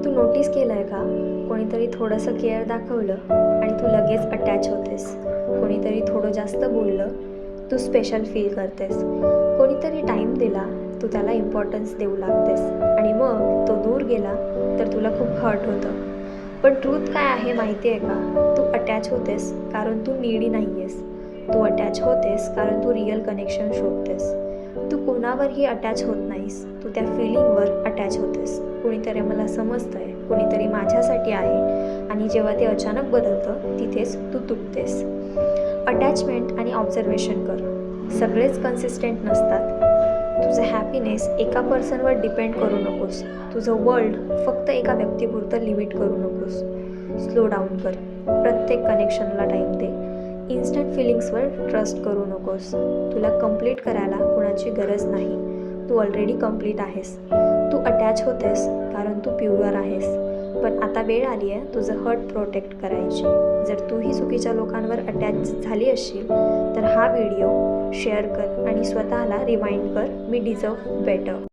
तू notice केलं आहे का? कोणीतरी थोडंसं केअर दाखवलं आणि तू लगेच अटॅच होतेस. कोणीतरी थोडं जास्त बोललं, तू स्पेशल फील करतेस. कोणीतरी टाईम दिला, तू त्याला इम्पॉर्टन्स देऊ लागतेस आणि मग तो दूर गेला तर तुला खूप हर्ट होतं. पण ट्रूथ काय आहे माहिती आहे का? तू अटॅच होतेस कारण तू नीडी नाही आहेस. तू अटॅच होतेस कारण तू रिअल कनेक्शन शोधतेस. तू कोणावरही अटॅच होत नाहीस, तू त्या फिलिंगवर अटॅच होतेस. कुणीतरी मला समजतंय, कुणीतरी माझ्यासाठी आहे, आणि जेव्हा ते अचानक बदलतं तिथेच तू तुटतेस. अटॅचमेंट आणि ऑब्झर्वेशन कर. सगळेच कन्सिस्टंट नसतात. तुझं हॅपीनेस एका पर्सनवर डिपेंड करू नकोस. तुझं वर्ल्ड फक्त एका व्यक्तीपुरतं लिमिट करू नकोस. स्लो डाऊन कर. प्रत्येक कनेक्शनला टाईम दे. इन्स्टंट फिलिंग्सवर ट्रस्ट करू नकोस. तुला कंप्लीट करायला कुणाची गरज नाही. तू ऑलरेडी कंप्लीट आहेस. तू अटॅच होतेस कारण तू प्युअर आहेस. पण आता वेळ आली आहे तुझं हर्ट प्रोटेक्ट करायची. जर तूही चुकीच्या लोकांवर अटॅच झाली असशील तर हा व्हिडिओ शेअर कर आणि स्वतःला रिमाइंड कर, मी डिझर्व बेटर.